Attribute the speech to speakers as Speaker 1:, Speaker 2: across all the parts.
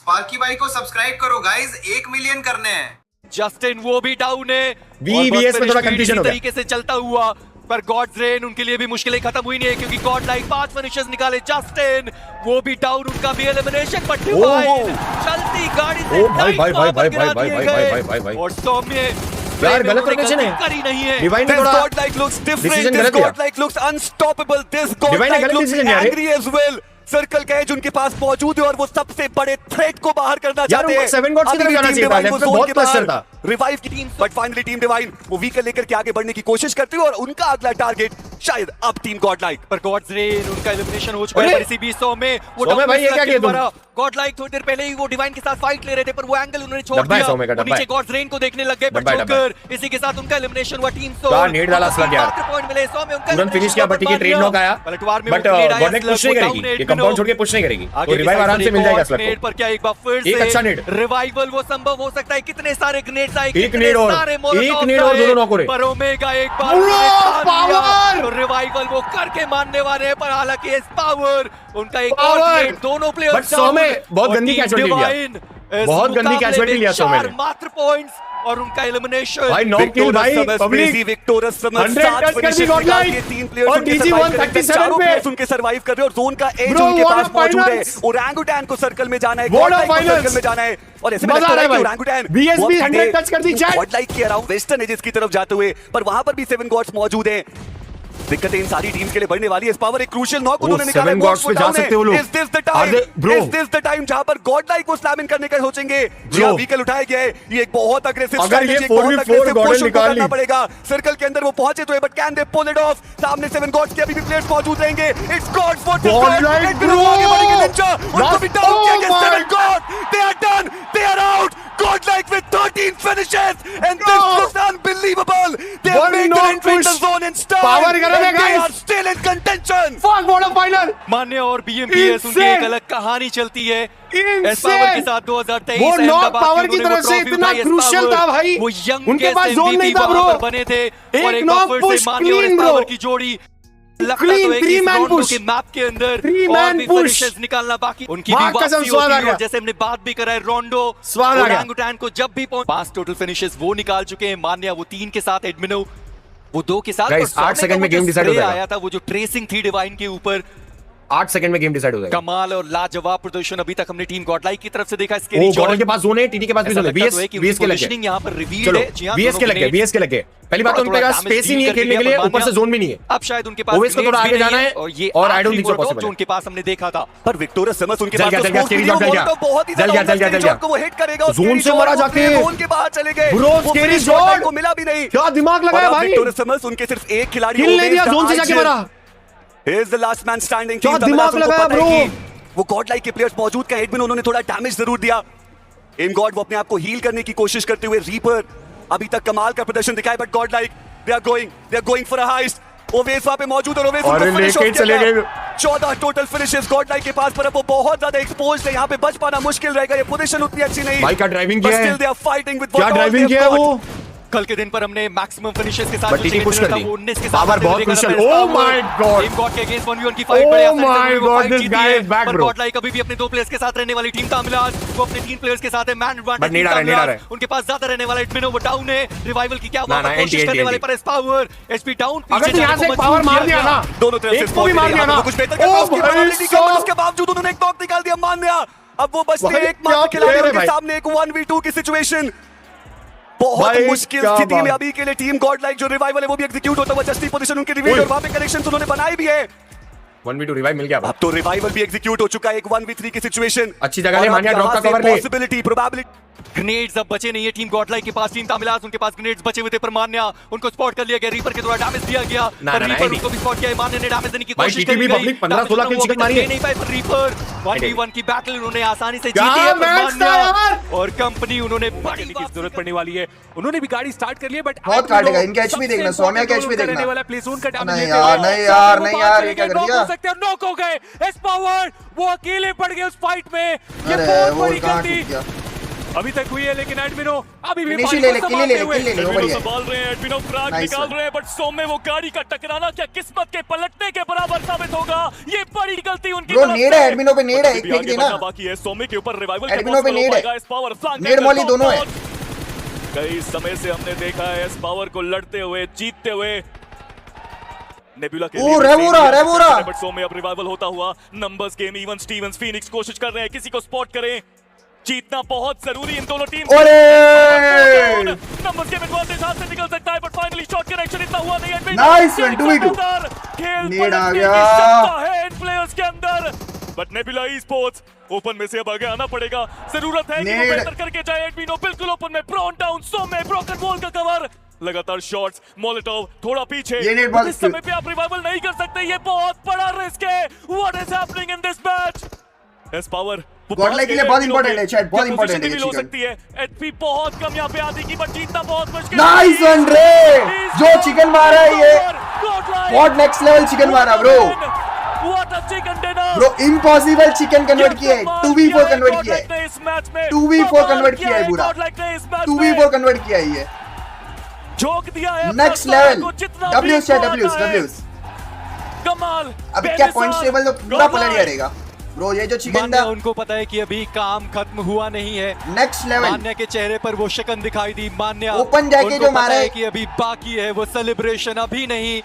Speaker 1: Sparky भाई को subscribe करो गाइस, 1 मिलियन करने हैं।
Speaker 2: जस्टिन वो भी डाउन है,
Speaker 3: VBS में थोड़ा कंफ्यूजन हो गया
Speaker 2: तरीके से चलता हुआ, पर गॉड्स रेन उनके लिए भी मुश्किलें खत्म हुई नहीं है क्योंकि गॉड लाइक 5 फिनिशर्स निकाले। जस्टिन वो भी डाउन, उनका भी एलिमिनेशन, बट डिवाइन चलती गाड़ी से
Speaker 3: भाई
Speaker 2: और सौम्य
Speaker 3: यार गलत लोकेशन है,
Speaker 2: करी नहीं है।
Speaker 3: डिवाइन ने थोड़ा
Speaker 2: God like looks different, this God like looks unstoppable, this God like looks angry as well. Circle catch उनके पास मौजूद है और वो सबसे बड़े थ्रेट को बाहर करना चाहते हैं।
Speaker 3: 7 गॉड्स की तरफ जाना चाहिए था, लेफ्ट पे बहुत प्रेशर था।
Speaker 2: रिवाइव की team, but finally team divine वो व्हीकल लेकर के आगे बढ़ने की कोशिश करती है और उनका अगला टारगेट शायद अब टीम गॉड लाइक, पर गॉड्स रेन उनका एलिमिनेशन हो चुका है। पर इसी बीच में वो
Speaker 3: भाई ये क्या किया तुम?
Speaker 2: गॉड लाइक थोड़ी देर पहले ही वो डिवाइन के साथ फाइट ले रहे थे, पर वो एंगल उन्होंने छोड़ दिया, वो नीचे गॉड्स रेन को देखने लग गए। बट जोकर इसी के साथ उनका एलिमिनेशन हुआ। टीम सो
Speaker 3: का नेट डाला स्लग यार,
Speaker 2: पॉइंट मिले सौ में उनका
Speaker 3: तुरंत फिनिश किया, बट ये ट्रेड नॉक आया, बट गॉड लाइक पुश नहीं करेगी, ये कंपाउंड छोड़ के पुश नहीं करेगी, तो रिवाइव आराम से मिल जाएगा स्लग को।
Speaker 2: पर क्या एक बार फिर से
Speaker 3: एक अच्छा नेट
Speaker 2: रिवाइवल वो संभव हो सकता है? कितने सारे ग्रेनेड्स आए,
Speaker 3: एक नेट और दोनों नॉक हो रहे,
Speaker 2: पर ओमेगा एक बार पावर रिवाइवल वो करके मानने वाले हैं, पर हालांकि इस पावर उनका एक और नेट, दोनों प्लेयर्स
Speaker 3: बट सौ में बहुत गंदी कैचुअलिटी लिया, बहुत गंदी कैचुअलिटी लिया सौ में
Speaker 2: मात्र पॉइंट्स और उनका एलिमिनेशन।
Speaker 3: भाई नॉक किल भाई, पब्लिक
Speaker 2: विक्टोरियस
Speaker 3: 100 टच कर दी गॉड लाइक,
Speaker 2: तीन प्लेयर्स
Speaker 3: और डीजी 137 पे
Speaker 2: उनके सर्वाइव कर रहे और जोन का एज उनके पास मौजूद है। ओरंगुटैन को सर्कल में जाना है, गॉड लाइक को सर्कल में जाना है, और ऐसे में लगता है कि ओरंगुटैन
Speaker 3: बीएसबी 100 टच कर दी चैट,
Speaker 2: गॉड लाइक के अराउंड वेस्टर्न एजेस की तरफ जाते हुए, पर वहां पर भी 7 गॉड्स मौजूद हैं। दिक्कतें इन सारी टीम के लिए बढ़ने वाली है। इस पावर एक क्रूशियल नॉक उन्होंने निकाला है,
Speaker 3: गॉड्स पे जा सकते हो लोग।
Speaker 2: इज दिस द टाइम जहां पर गॉड लाइक को स्लैम इन करने का सोचेंगे? जी व्हीकल उठाया गया है, ये एक बहुत अग्रेसिव
Speaker 3: स्ट्रैटेजी, एक बहुत अग्रेसिव पुश करना
Speaker 2: पड़ेगा। सर्कल के अंदर वो पहुंचे तो है, but can they pull it off? सामने 7 गॉड्स के अभी भी प्लेयर्स मौजूद रहेंगे। It's God for
Speaker 3: God like bro,
Speaker 2: आगे बढ़ेंगे निंजा, उनको भी डाउन किया गया। 7 God they are done, they are out. God like with 13 finishes and this was unbelievable. They have made their entry in the zone in style.
Speaker 3: Power कर रहे हैं
Speaker 2: They
Speaker 3: guys.
Speaker 2: are still in contention.
Speaker 3: Fuck what a final.
Speaker 2: मान्य और BMPS उनकी एक अलग कहानी चलती है। एस पावर के साथ 2023
Speaker 3: वो नॉक पावर की तरफ से इतना क्रूशियल था भाई,
Speaker 2: वो यंग
Speaker 3: उनके पास जोन नहीं था ब्रो,
Speaker 2: बने थे और
Speaker 3: एक नॉक पुश क्लीन ब्रो
Speaker 2: की जोड़ी
Speaker 3: क्लीन 3 मैन पुश
Speaker 2: के मैप के अंदर
Speaker 3: 3 मैन पुश
Speaker 2: निकालना बाकी उनकी भी वापसी होती है। जैसे हमने बात भी करा है, रोंडो ओरंगुटैन को जब भी 5 टोटल फिनिशेस वो निकाल चुके हैं। मान्या वो 3 के साथ, एडमिनो वो 2 के साथ,
Speaker 3: 8 सेकंड में गेम डिसाइड हो जाएगा।
Speaker 2: आया था वो जो ट्रेसिंग थी डिवाइन के ऊपर,
Speaker 3: 8 सेकंड में गेम डिसाइड हो जाएगा।
Speaker 2: कमाल और लाजवाब प्रदर्शन अभी तक हमने टीम गॉडलाइक की तरफ से देखा। इसके
Speaker 3: गॉडल के पास जोन है, टीटी के पास भी जोन है, बीएस के लगे
Speaker 2: यहां पर रिवील है। जी हां,
Speaker 3: बीएस के लगे। पहली बात तो उनके पास स्पेस ही नहीं है खेलने के लिए, ऊपर से जोन भी नहीं है।
Speaker 2: अब शायद उनके पास
Speaker 3: ओवेस को थोड़ा आगे जाना है और I don't think so possible
Speaker 2: जो उनके पास हमने देखा था। पर विक्टोरियस समस उनके पास
Speaker 3: तो बहुत ही
Speaker 2: जल को वो हिट करेगा,
Speaker 3: जोन से मारा जाके
Speaker 2: जोन के बाहर चले गए,
Speaker 3: ब्रो स्केरी शॉट
Speaker 2: को मिला भी नहीं।
Speaker 3: क्या दिमाग लगाया भाई,
Speaker 2: विक्टोरियस समस उनके सिर्फ एक खिलाड़ी
Speaker 3: किल नहीं दिया, जोन से जाके मारा।
Speaker 2: Here's the last man standing.
Speaker 3: क्या दिमाग लगाया ब्रो,
Speaker 2: वो गॉड लाइक के प्लेयर्स मौजूद का एडमिन उन्होंने थोड़ा डैमेज जरूर दिया। एम गॉड वो अपने आप को हील करने की कोशिश करते हुए, रीपर अभी तक कमाल का प्रदर्शन दिखाया, but God like they are going for a heist. Owais वहां पे मौजूद और ओवेस उनको फिनिश ऑफ चले गए। 14 टोटल फिनिशेस गॉड लाइक के पास, पर अब वो बहुत ज्यादा एक्सपोज्ड है, यहां पे बच पाना मुश्किल रहेगा। ये पोजीशन उतनी अच्छी नहीं।
Speaker 3: भाई का ड्राइविंग किया है,
Speaker 2: still they are fighting with
Speaker 3: क्या ड्राइविंग किया है वो।
Speaker 2: कल के दिन पर हमने मैक्सिमम फिनिशेस के साथ
Speaker 3: टीटी पुश कर दी,
Speaker 2: 19 के साथ
Speaker 3: पावर बहुत crucial. Oh my God,
Speaker 2: team God के अगेंस्ट 1v1 की फाइट बड़े
Speaker 3: oh my God, this guy is back bro.
Speaker 2: God like अभी भी अपने 2 प्लेयर्स के साथ रहने वाली टीम तामिलाज, वो अपने 3 प्लेयर्स के साथ है। मैन एडवांटेज
Speaker 3: नहीं आ रहा है,
Speaker 2: उनके पास ज्यादा रहने वाला एडमिनो वो डाउन है। रिवाइवल की क्या कोशिश करने वाले, पर इस पावर एचपी डाउन,
Speaker 3: पीछे यहां से पावर मार दिया ना,
Speaker 2: दोनों तरफ से
Speaker 3: इसको भी मार दिया ना,
Speaker 2: कुछ बेहतर कर पाओ, उसके बावजूद उन्होंने एक नॉक निकाल दिया। मान्या अब वो बचते हैं एकमात्र खिलाड़ी उनके सामने, एक 1v2 की सिचुएशन। बहुत मुश्किल स्थिति में अभी के लिए टीम गॉड लाइक, जो रिवाइवल है वो भी एग्जीक्यूट होता हुआ, जस्टिस पोजीशन उनकी रिवील और वहां पे कनेक्शन उन्होंने बनाई भी है।
Speaker 3: 1v2 रिवाइव मिल गया,
Speaker 2: अब तो रिवाइवल भी एग्जीक्यूट हो चुका है। एक 1v3 की सिचुएशन,
Speaker 3: अच्छी जगह ले, मान्या ड्रॉप का कवर ले।
Speaker 2: पॉसिबिलिटी प्रोबेबिलिटी ग्रेनेड्स अब बचे नहीं है टीम गॉडलाइक के पास। टीम तामिलाज उनके पास ग्रेनेड्स बचे हुए थे, पर मान्या उनको स्पॉट कर लिया गया। रीपर के द्वारा डैमेज दिया गया, पर रीपर उनको भी स्पॉट किया। मान्या ने डैमेज देने की कोशिश की,
Speaker 3: पब्लिक 15-16 किल चिकन मारी है,
Speaker 2: नहीं पाए। पर रीपर 1v1 की बैटल उन्होंने आसानी से जीती है, पर मान्या और कंपनी उन्होंने बड़ी की जरूरत पड़ने वाली है। उन्होंने भी गाड़ी स्टार्ट कर ली है, बट
Speaker 4: बहुत काटेगा इनका एचपी देखना, सौम्या का एचपी देखना
Speaker 2: वाला प्ले जोन का डैमेज।
Speaker 4: नहीं यार ये क्या कर दिया।
Speaker 2: नॉक हो गए एस पावर, वो अकेले पड़ गए उस फाइट में। ये
Speaker 4: बहुत बड़ी गलती।
Speaker 5: अभी तक हुई है, लेकिन एडमिनो अभी भी
Speaker 4: Finish
Speaker 5: पानी
Speaker 4: ले ले,
Speaker 5: को
Speaker 4: किल ले ले,
Speaker 5: संभालते
Speaker 4: किल ले ले,
Speaker 5: हुए।
Speaker 4: वो बढ़िया।
Speaker 5: एडमिनो संभाल रहे हैं, एडमिनो फ्रैग
Speaker 4: Nice
Speaker 5: निकाल
Speaker 4: one.
Speaker 5: रहे हैं, बट सोमे वो गाड़ी का टकराना क्या किस्मत के पलटने के बराबर साबित होगा। ये बड़ी गलती उनकी
Speaker 4: Bro,
Speaker 5: तरफ
Speaker 4: नेड
Speaker 5: से।
Speaker 4: है, एडमिनो पे नेड है, एक
Speaker 5: अभी
Speaker 4: फेंक
Speaker 5: आगे
Speaker 4: देना।
Speaker 5: बढ़ना बाकी है, सोमे के ऊपर रिवाइवल
Speaker 4: एडमिनो पे नेड है।
Speaker 5: इस पावर फ्लैंक
Speaker 4: नेड मॉली दोनों है।
Speaker 5: कई समय से हमने देखा है इस पावर को लड़ते हुए, जीतते हुए। नेबुला के
Speaker 4: ओ, रेवोरा।
Speaker 5: बट सोमे अब रिवाइवल होता हुआ। Numbers game, even Stevens Phoenix कोशिश कर रहे हैं किसी को स्पॉट करें। जीतना बहुत जरूरी इन दोनों टीम नंबर्स गेम एडवांटेज हाथ से निकल सकता है, बट फाइनली शॉट कनेक्शन इतना हुआ नहीं है।
Speaker 4: नाइस वन, 2v2
Speaker 5: खेल
Speaker 4: नीड आ
Speaker 5: पलटने
Speaker 4: गया।
Speaker 5: की क्षमता है इन प्लेयर्स के अंदर, बट नेबुला ई-स्पोर्ट्स ओपन में से अब आगे आना पड़ेगा। जरूरत है कि वो बेहतर करके जाए। एडमिनो बिल्कुल ओपन में, प्रोन डाउन, सोमे ब्रोकन वॉल का कवर, लगातार शॉट्स, मोलोटोव थोड़ा पीछे।
Speaker 4: ये नेट बहुत
Speaker 5: इस समय पे आप रिवाइवल नहीं कर सकते, ये बहुत बड़ा रिस्क है। What is happening in this match? S power
Speaker 4: Godlike के लिए बहुत इंपॉर्टेंट है, शायद बहुत इंपॉर्टेंट है ये
Speaker 5: हो सकती है। एचपी बहुत कम यहाँ पे आती की, बट जीतना बहुत मुश्किल।
Speaker 4: नाइस वन रे, जो चिकन मारा है ये बहुत नेक्स्ट लेवल चिकन मारा bro.
Speaker 5: What a chicken dinner!
Speaker 4: Bro impossible chicken convert किया है, 2v4 कन्वर्ट किया है, 2v4 कन्वर्ट किया है पूरा, 2v4 कन्वर्ट किया है ये।
Speaker 5: झोंक दिया है
Speaker 4: नेक्स्ट लेवल, W's या W's।
Speaker 5: कमाल।
Speaker 4: अभी क्या पॉइंट्स टेबल तो पूरा पलट जाएगा ब्रो। ये जो चिकन
Speaker 6: मान्या,
Speaker 4: था
Speaker 6: उनको पता है कि अभी काम खत्म हुआ नहीं है।
Speaker 4: नेक्स्ट लेवल,
Speaker 6: मान्या के चेहरे पर वो शकन दिखाई दी। मान्या
Speaker 4: ओपन जाके
Speaker 6: उनको
Speaker 4: जो
Speaker 6: पता
Speaker 4: मारा
Speaker 6: है
Speaker 4: है
Speaker 6: कि अभी बाकी है वो सेलिब्रेशन, अभी नहीं।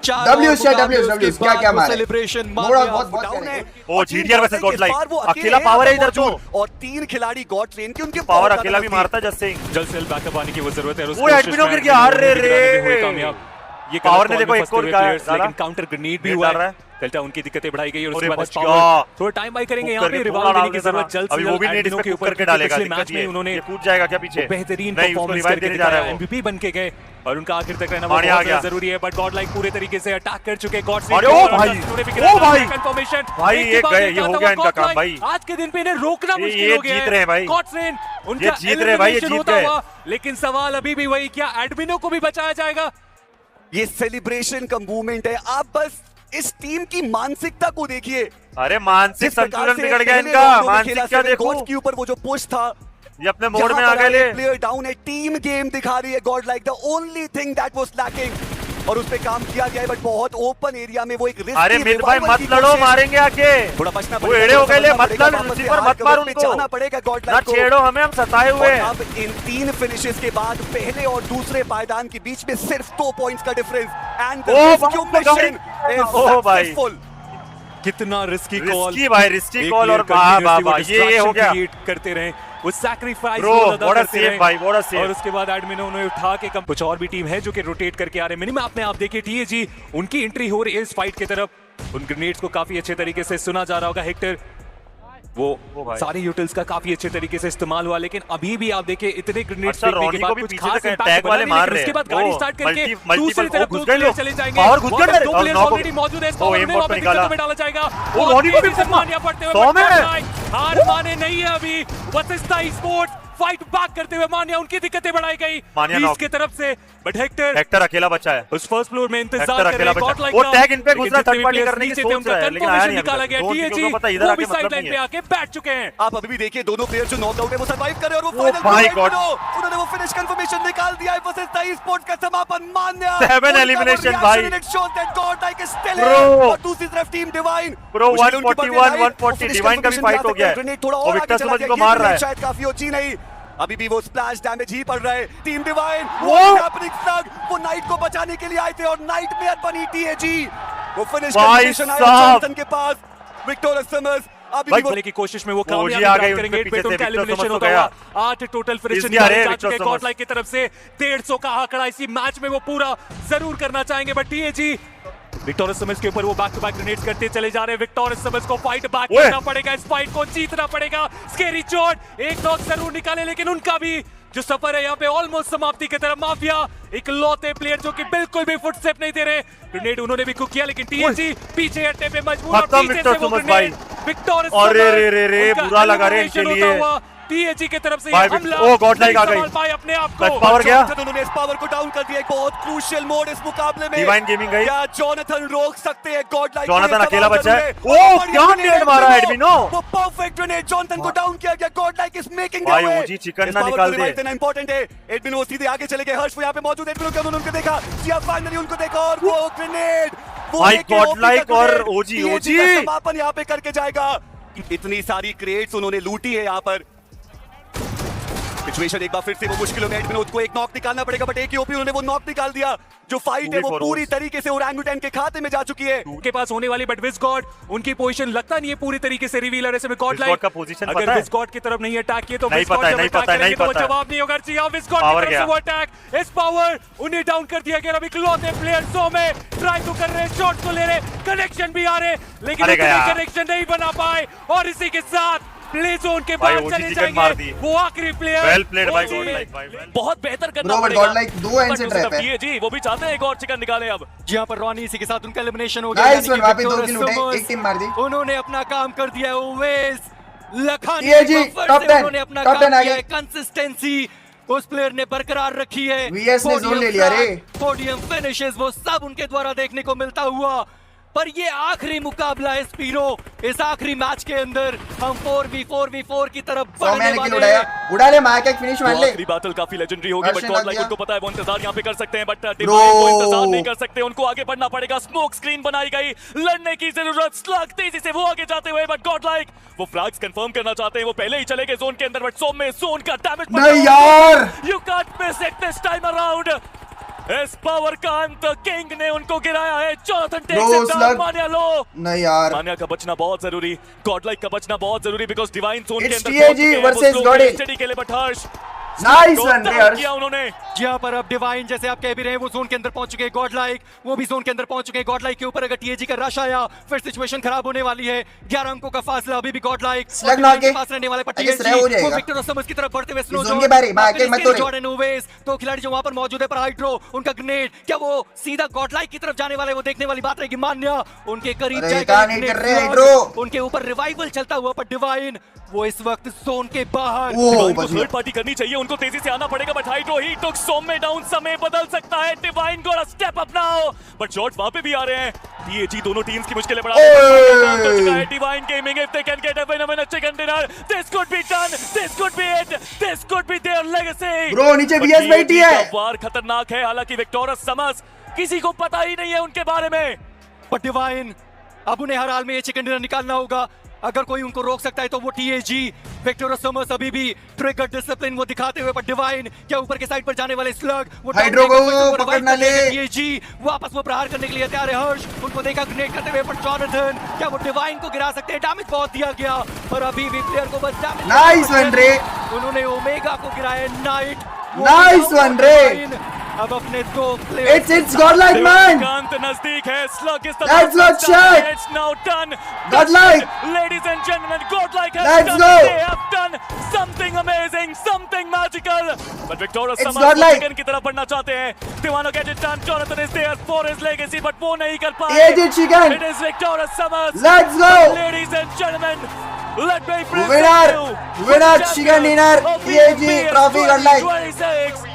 Speaker 4: W's या W's क्या मारा है?
Speaker 6: सेलिब्रेशन
Speaker 4: बहुत
Speaker 2: है।
Speaker 7: ओ जीटीआर वर्सेस गॉडलाइक,
Speaker 2: इस बार वो
Speaker 7: अकेला पावर है इधर तो।
Speaker 2: और 3 खिलाड़ी गॉड ट्रेन के, उनके
Speaker 7: पावर
Speaker 2: बहुत
Speaker 7: अकेला भी
Speaker 2: ज्यादा
Speaker 7: मारता है जस्ट सिंह।
Speaker 5: जल्द से जल्द बैकअप आने की वो जरूरत है।
Speaker 7: वो एडमिनो गिर गया, अरे रे।
Speaker 5: कामयाब। ये
Speaker 7: पावर ने देखो एक और डाला,
Speaker 5: लेकिन काउंटर ग्रेनेड भी
Speaker 7: नेट
Speaker 5: हुआ
Speaker 7: डाल रहा
Speaker 5: है।
Speaker 7: है।
Speaker 5: डेल्टा उनकी दिक्कतें बढ़ाई गई और उसके
Speaker 7: अरे
Speaker 5: बाद
Speaker 7: बच
Speaker 5: पावर
Speaker 7: गया।
Speaker 5: थोड़ा टाइम बाई करेंगे यहाँ
Speaker 7: करके
Speaker 5: पे।
Speaker 7: पूरा
Speaker 5: रिवाइव
Speaker 7: डाल
Speaker 5: देने की
Speaker 7: देता
Speaker 5: जरूरत
Speaker 7: ना।
Speaker 5: जल्द से
Speaker 7: अभी वो भी
Speaker 5: जल्द।
Speaker 7: नेट इस
Speaker 5: एडमिनो
Speaker 7: पे
Speaker 5: के
Speaker 7: कुक
Speaker 5: ऊपर
Speaker 7: करके डालेगा,
Speaker 5: पिछले
Speaker 7: दिक्कत
Speaker 5: मैच में
Speaker 7: ये
Speaker 5: उन्होंने
Speaker 7: ये कूद जाएगा क्या पीछे?
Speaker 5: बेहतरीन
Speaker 7: नहीं, उसको
Speaker 5: परफॉर्मेंस
Speaker 7: रिवाइव
Speaker 5: करके
Speaker 7: देने जा रहा है वो।
Speaker 5: एमवीपी बन के गए और उनका आखिर तक रहना
Speaker 7: मानिया आ
Speaker 5: बहुत
Speaker 7: गया।
Speaker 5: जरूरी है। बट गॉडलाइक पूरे तरीके से अटैक कर चुके। गॉड
Speaker 7: अरे ओ भाई, ओ भाई, भाई ये गए, ये हो गया इनका काम भाई।
Speaker 5: आज के दिन पे इन्हें रोकना मुश्किल
Speaker 7: ये
Speaker 5: हो गया है।
Speaker 7: जीत रहे हैं भाई।
Speaker 5: गॉडसेन उनका
Speaker 7: ये जीत रहे हैं भाई, ये
Speaker 5: elimination
Speaker 7: जीत
Speaker 5: होता
Speaker 7: गए।
Speaker 5: हुआ, लेकिन सवाल अभी भी वही, क्या एडमिनो को भी बचाया जाएगा?
Speaker 2: ये सेलिब्रेशन का मूवमेंट है। आप बस इस टीम की मानसिकता को देखिए।
Speaker 7: अरे मानसिक
Speaker 2: जिस प्रकार
Speaker 7: संतुलन
Speaker 2: से
Speaker 7: बिगड़ गया
Speaker 2: पहले
Speaker 7: इनका।
Speaker 2: राउंडों में
Speaker 7: मानसिक
Speaker 2: खेला
Speaker 7: क्या
Speaker 2: 7
Speaker 7: देखो,
Speaker 2: गॉड्स के ऊपर वो जो पुश था,
Speaker 7: ये अपने मोड में आ गए ले।
Speaker 2: प्लेयर डाउन है, टीम गेम दिखा रही है God like. The only thing that was lacking, और उस पे काम किया गया है, बट बहुत ओपन एरिया में वो एक रिस्की।
Speaker 7: अरे मिड भाई मत लड़ो, मारेंगे आके।
Speaker 2: थोड़ा बचना
Speaker 7: वो एड़े हो गए ले, मत लड़, रिसीवर मत मार उनको।
Speaker 2: जाना पड़ेगा गॉड
Speaker 7: ना
Speaker 2: लाइक को।
Speaker 7: छेड़ो हमें, हम सताए हुए हैं।
Speaker 2: अब इन 3 फिनिशेस के बाद पहले और दूसरे पायदान के बीच में सिर्फ 2 पॉइंट्स का difference, and the rescue mission is successful.
Speaker 5: कितना रिस्की कॉल,
Speaker 7: रिस्की भाई, रिस्की कॉल। और वाह ये हो गया।
Speaker 5: करते रहे वो sacrifice
Speaker 7: bro, what a save भाई, व्हाट अ सेव।
Speaker 5: और उसके बाद एडमिनो उन्हें उठा के कुछ और भी टीम है जो कि रोटेट करके आ रहे हैं। मिनिमम आपने आप देखिए टीएजी उनकी एंट्री हो रही है इस फाइट की तरफ। उन ग्रेनेड्स को काफी अच्छे तरीके से सुना जा रहा होगा। हेक्टर वो सारे यूटिल्स का काफी अच्छे तरीके से इस्तेमाल हुआ, लेकिन अभी भी आप देखिए इतने ग्रेनेड्स फेंकने के बाद कुछ खास
Speaker 7: टैग वाले मार रहे हैं।
Speaker 5: उसके बाद गाड़ी स्टार्ट करके दूसरी तरफ
Speaker 7: घुस गए लोग,
Speaker 5: चले जाएंगे।
Speaker 7: और घुस गए।
Speaker 5: दो प्लेयर्स ऑलरेडी मौजूद है,
Speaker 7: वो एम पे निकाला,
Speaker 5: में डाला जाएगा।
Speaker 7: वो रोनी को भी
Speaker 5: मानिया पड़ते हुए,
Speaker 7: 100 में
Speaker 5: हार माने नहीं है अभी। वशिष्ठा ई-स्पोर्ट्स फाइट बैक करते हुए मानिया, उनकी दिक्कतें बढ़ाई गई बीस की तरफ से, बट हेक्टर
Speaker 7: अकेला बचा है
Speaker 5: उस फर्स्ट फ्लोर में इंतजार
Speaker 7: हेक्टर
Speaker 5: कर रहे
Speaker 7: अकेला
Speaker 5: हैं।
Speaker 7: बचा। वो टैग इन पे घुस रहा, थर्ड पार्टी करने की सोच रहा है, लेकिन आया नहीं।
Speaker 5: निकाला गया टीएजी,
Speaker 7: इधर आके मतलब
Speaker 5: साइडलाइन पे आके बैठ चुके हैं।
Speaker 2: आप अभी भी देखिए दोनों प्लेयर जो नॉकआउट है वो सर्वाइव कर रहे हैं, और वो
Speaker 7: Oh
Speaker 2: फाइनल
Speaker 7: my God.
Speaker 2: उन्होंने वो फिनिश कंफर्मेशन निकाल दिया है। वशिष्ठा ई-स्पोर्ट्स का समापन मान्या
Speaker 7: 7 elimination भाई।
Speaker 2: और दूसरी तरफ टीम डिवाइन,
Speaker 7: Bro, 141, 140 डिवाइन का भी फाइट हो गया है। और विक्टर समझ को मार रहा है।
Speaker 2: शायद काफी अच्छी नहीं, अभी भी वो स्प्लैश डैमेज ही पड़ रहा है। टीम डिवाइन वो नाइट को बचाने के लिए आए थे, और नाइटमेयर बनी टीएजी। वो फिनिश कंफर्मेशन आया जॉनसन के पास। विक्टोरियस समर्स अभी भी
Speaker 5: बोले की कोशिश में वो
Speaker 7: जी आ
Speaker 5: कामयाबी
Speaker 7: गई
Speaker 5: प्राप्त
Speaker 7: उनके
Speaker 5: करेंगे।
Speaker 7: पीछे से,
Speaker 5: उनका
Speaker 7: विक्टर
Speaker 5: एलिमिनेशन
Speaker 7: समर्स
Speaker 5: होता
Speaker 7: हो
Speaker 5: हुआ 8 टोटल फिनिश
Speaker 7: इसलिए आ रहे हैं
Speaker 5: जा
Speaker 7: विक्टर
Speaker 5: चुके
Speaker 7: समर्स।
Speaker 5: गॉडलाइक की तरफ से। 150 का आंकड़ा इसी मैच में वो पूरा जरूर करना चाहेंगे, बट टीएजी विक्टोरियस समर्स के ऊपर वो बैक टू बैक ग्रेनेड्स करते चले जा रहे हैं। विक्टोरियस समर्स को फाइट बैक करना पड़ेगा, इस फाइट को जीतना पड़ेगा। स्केरी चोट, एक नॉक जरूर निकाले, लेकिन उनका भी जो सफर है यहाँ पे ऑलमोस्ट समाप्ति की तरफ। माफिया एक लौते प्लेयर जो कि बिल्कुल भी फुटस्टेप नहीं दे रहे। ग्रेनेड उन्होंने भी कुक किया, लेकिन टीएजी पीछे हटने पे मजबूर, और पीछे से वो ग्रेनेड विक्टोरियस
Speaker 7: अरे रे रे रे, बुरा लगा रे इनके लिए।
Speaker 5: टीएजी की तरफ से
Speaker 7: भाई,
Speaker 5: हमला
Speaker 7: ओ, गॉड लाइक आ
Speaker 5: नहीं
Speaker 7: गई।
Speaker 5: संभाल पाए अपने आप
Speaker 7: Clutch
Speaker 5: को।
Speaker 7: power गया।
Speaker 2: जोनाथन उन्होंने इस पावर को डाउन कर दिया। एक बहुत क्रूशियल मोड इस मुकाबले में।
Speaker 7: डिवाइन गेमिंग गई।
Speaker 2: क्या जोनाथन रोक सकते हैं गॉड लाइक?
Speaker 7: जोनाथन अकेला बचा है। ओ, क्या नेड मारा एडमिनो।
Speaker 2: वो परफेक्ट ग्रेनेड जोनाथन को डाउन किया गया। गॉड लाइक इज मेकिंग
Speaker 7: भाई, ओजी चिकन ना निकाल दे।
Speaker 2: इतना इंपॉर्टेंट है। एडमिनो सीधे आगे चले गए। हर्ष वो यहाँ पे मौजूद है। एडमिनो उन्होंने उनको देखा। जिया फाइनली उनको देखा और वो ग्रेनेड
Speaker 7: भाई, गॉड लाइक और ओजी
Speaker 2: समापन यहाँ पे करके जाएगा। इतनी सारी क्रेट्स उन्होंने लूटी है यहाँ पर। सिचुएशन एक बार फिर से वो मुश्किल हो गया। एडमिनो को एक नॉक निकालना पड़ेगा बट एक ही ओपी उन्होंने वो नॉक निकाल दिया। जो फाइट है वो
Speaker 7: 2v4
Speaker 2: पूरी तरीके से ओरंगुटैन के खाते में जा चुकी है।
Speaker 5: उनके पास होने वाली बट विस्गॉड उनकी पोजीशन लगता नहीं है पूरी तरीके से रिवील है। ऐसे में गॉड
Speaker 7: विस्गॉड
Speaker 5: लाइक
Speaker 7: का पोजीशन
Speaker 5: अगर
Speaker 7: पता है?
Speaker 5: विस्गॉड की तरफ नहीं अटैक किए तो
Speaker 7: नहीं
Speaker 5: विस्गॉड
Speaker 7: पता है,
Speaker 5: जब
Speaker 7: नहीं
Speaker 5: attack
Speaker 7: पता है,
Speaker 5: करेंगे तो वो
Speaker 7: नहीं पता है।
Speaker 5: जवाब नहीं होगा। जी हाँ, विस्गॉड
Speaker 7: Power
Speaker 5: की तरफ
Speaker 7: गया।
Speaker 5: से वो अटैक इस पावर उन्हें डाउन कर दिया गया। अभी क्लॉथे प्लेयर सो में ट्राई तो कर रहे हैं, शॉट तो ले रहे, कनेक्शन भी आ रहे लेकिन
Speaker 7: अरे गया।
Speaker 5: कनेक्शन नहीं बना पाए और इसी के साथ प्ले जोन के
Speaker 7: भाई,
Speaker 5: बाहर
Speaker 7: ओजी
Speaker 5: चले
Speaker 7: चिकन मार दी।
Speaker 5: जाएंगे वो आखिरी player.
Speaker 7: Well played by God like भाई।
Speaker 5: बहुत बेहतर करना
Speaker 4: Bro, but
Speaker 5: पड़ेगा।
Speaker 4: God like दो एंड से
Speaker 5: But
Speaker 4: trap है।
Speaker 5: TAG वो भी चाहते हैं एक और चिकन निकाले अब।
Speaker 6: जी यहाँ पर रॉनी इसी के साथ उनका एलिमिनेशन हो गया।
Speaker 4: Nice
Speaker 6: यानी कि
Speaker 4: one, वहाँ पे दो
Speaker 6: Victorious
Speaker 4: kill उठे,
Speaker 6: Summers,
Speaker 4: एक team मार दी।
Speaker 6: उन्होंने अपना काम कर दिया है। ओवेस लखानी
Speaker 4: TAG,
Speaker 6: के बफर
Speaker 4: top
Speaker 6: से
Speaker 4: 10,
Speaker 6: उन्होंने अपना
Speaker 4: top
Speaker 6: काम
Speaker 4: 10 आ
Speaker 6: किया
Speaker 4: गई।
Speaker 6: है। कंसिस्टेंसी उस प्लेयर ने बरकरार रखी है।
Speaker 4: VS ने जोन ले लिया रे।
Speaker 6: पोडियम फिनिशेस वो सब उनके द्वारा देखने को मिलता हुआ। पर ये आखिरी मुकाबला है स्पीरो। इस आखिरी मैच के अंदर हम 4v4 की तरफ बढ़ने
Speaker 4: मैंने किल
Speaker 6: वाले
Speaker 4: उड़ाया।
Speaker 6: हैं।
Speaker 4: उड़ा ले मार के फिनिश मार ले।
Speaker 5: आखिरी बैटल काफी लेजेंडरी होगी
Speaker 4: हर्ष
Speaker 5: बट
Speaker 4: ने
Speaker 5: गॉड
Speaker 4: लग
Speaker 5: लाइक
Speaker 4: दिया।
Speaker 5: उनको पता है वो इंतजार यहाँ पे कर सकते हैं बट डिवाइन को इंतजार नहीं कर सकते। उनको आगे बढ़ना पड़ेगा। स्मोक स्क्रीन बनाई गई, लड़ने की जरूरत। स्लग तेजी से वो आगे जाते हुए बट गॉड लाइक वो फ्लैग्स कंफर्म करना चाहते हैं। वो पहले ही चले गए जोन के अंदर बट सोम में जोन का डैमेज
Speaker 4: नहीं यार।
Speaker 5: You can't miss it this time around. इस पावर का अंत किंग ने उनको गिराया है। Jonathan takes it down. मान्या लो।
Speaker 4: नहीं यार।
Speaker 5: मान्या का बचना बहुत जरूरी, गॉडलाइक का बचना बहुत जरूरी बिकॉज़ डिवाइन जोन के
Speaker 4: It's
Speaker 5: अंदर
Speaker 4: TAG versus Godin।
Speaker 5: स्टडी के लिए बट हर्ष
Speaker 4: नाइस वन रे हर्ष।
Speaker 5: किया उन्होंने।
Speaker 6: जी हाँ पर अब डिवाइन जैसे आप कह भी रहे हैं वो जोन के अंदर पहुंच चुके हैं। गॉड लाइक वो भी जोन के अंदर पहुंच चुके हैं। गॉड लाइक के ऊपर अगर टीएजी का रश आया फिर सिचुएशन खराब होने वाली है। 11 अंकों का फासला अभी भी गॉड लाइक
Speaker 4: Slug knock है।
Speaker 6: पास रहने वाले पर
Speaker 4: I guess
Speaker 6: टीएजी
Speaker 4: रह हो
Speaker 6: वो
Speaker 4: जाएगा।
Speaker 6: विक्टर ओसमस की तरफ बढ़ते हुए स्नो
Speaker 4: जोन के बारे, मैं आके मत तोड़े।
Speaker 6: जॉर्डन ओवेस तो खिलाड़ी जो वहां पर मौजूद है पर हाइड्रो उनका ग्रेनेड क्या वो सीधा गॉड लाइक की तरफ जाने वाले वो देखने वाली बात रहेगी। मान्या उनके करीब
Speaker 4: अरे
Speaker 6: जाएगा
Speaker 4: कहाँ नहीं
Speaker 6: grenade
Speaker 4: कर रहे
Speaker 6: slug,
Speaker 4: हाइड्रो।
Speaker 6: उनके ऊपर रिवाइवल चलता हुआ पर डिवाइन वो इस वक्त जोन के बाहर।
Speaker 4: वो
Speaker 5: डिवाइन को
Speaker 4: बच गया।
Speaker 5: थर्ड पार्टी करनी चाहिए, उनको तेजी से आना पड़ेगा बट हाइड्रो ही टुक सोम में डाउन। समय बदल सकता है। डिवाइन को step up now but shot वहां पे भी आ रहे हैं। टीएजी दोनों टीम्स की मुश्किलें बढ़ा चुका है। Divine gaming if they can get a win a chicken dinner this could be done, this could be it, this could be their legacy.
Speaker 4: Bro नीचे VS बैठी है।
Speaker 5: वार खतरनाक है। हालांकि विक्टोरियस समर्स किसी को पता ही नहीं है उनके बारे में।
Speaker 6: पर डिवाइन अब उन्हें हर हाल में ये चिकन डिनर निकालना होगा। अगर कोई उनको रोक सकता है तो वो टीएजी। विक्टोरियस समर्स अभी भी ट्रिगर डिसिप्लिन वो दिखाते हुए पर डिवाइन क्या ऊपर के साइड पर जाने वाले स्लग वो
Speaker 4: हाइड्रो को पकड़ना ले।
Speaker 6: टीएजी वापस वो प्रहार करने के लिए तैयार है। हर्ष उनको देखा ग्रेनेड करते हुए पर जोनाथन क्या वो डिवाइन को गिरा सकते हैं। डैमेज बहुत दिया गया और अभी भी प्लेयर को बस डैमेज।
Speaker 4: नाइस वन रे।
Speaker 6: उन्होंने ओमेगा को गिराया। नाइट
Speaker 4: नाइस वन रे।
Speaker 6: अब अपने दो प्लेयर
Speaker 4: It's godlike man.
Speaker 5: अंत नजदीक है। स्लग इस
Speaker 4: Let's go check.
Speaker 5: It's now done.
Speaker 4: Godlike.
Speaker 5: Ladies and gentlemen, Godlike has
Speaker 4: Let's
Speaker 5: done.
Speaker 4: go.
Speaker 5: They have done something amazing, something magical. But Victorious
Speaker 4: It's
Speaker 5: Summers
Speaker 4: godlike.
Speaker 5: chicken की तरफ बढ़ना चाहते हैं. They want to get it done. Jonathan is there for his legacy, but वो नहीं कर पाए.
Speaker 4: TAG chicken.
Speaker 5: It is Victorious Summers.
Speaker 4: Let's go.
Speaker 5: Ladies and gentlemen, let me present
Speaker 4: Winner.
Speaker 5: you
Speaker 4: Winner
Speaker 5: the
Speaker 4: chicken
Speaker 5: champion
Speaker 4: dinner.
Speaker 5: of
Speaker 4: TAG
Speaker 5: VPS
Speaker 4: trophy godlike.
Speaker 5: 2026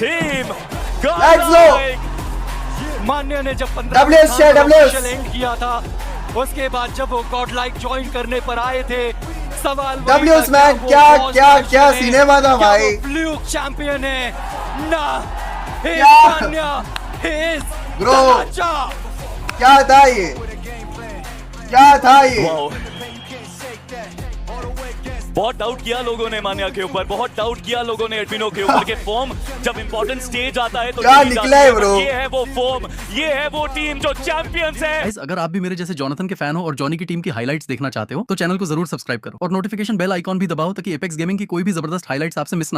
Speaker 5: team.
Speaker 4: Let's go.
Speaker 5: Godlike.
Speaker 6: मान्य ने जब
Speaker 4: WS share, WS.
Speaker 6: And किया था उसके बाद जब वो God like join करने पर आए थे सवाल
Speaker 4: WS man, क्या सिनेमा था भाई।
Speaker 6: फ्लूक चैंपियन है ना
Speaker 4: क्या? Bro. क्या था ये? क्या था ये?
Speaker 5: Wow. बहुत डाउट किया लोगों ने मान्या के ऊपर, बहुत डाउट किया लोगों ने एडमिनो के ऊपर के फॉर्म जब इंपॉर्टेंट स्टेज आता है तो
Speaker 4: क्या
Speaker 5: चली
Speaker 4: निकला है
Speaker 5: जाती
Speaker 4: bro?
Speaker 5: ये है वो फॉर्म, ये है वो टीम जो चैंपियंस है।
Speaker 8: गाइस अगर आप भी मेरे जैसे जोनाथन के फैन हो और जॉनी की टीम की हाइलाइट्स देखना चाहते हो तो चैनल को जरूर सब्सक्राइब करो और नोटिफिकेशन बेल आइकॉन भी दबाओ ताकि एपेक्स गेमिंग की कोई भी जबरदस्त हाइलाइट्स आपसे मिस ना हो।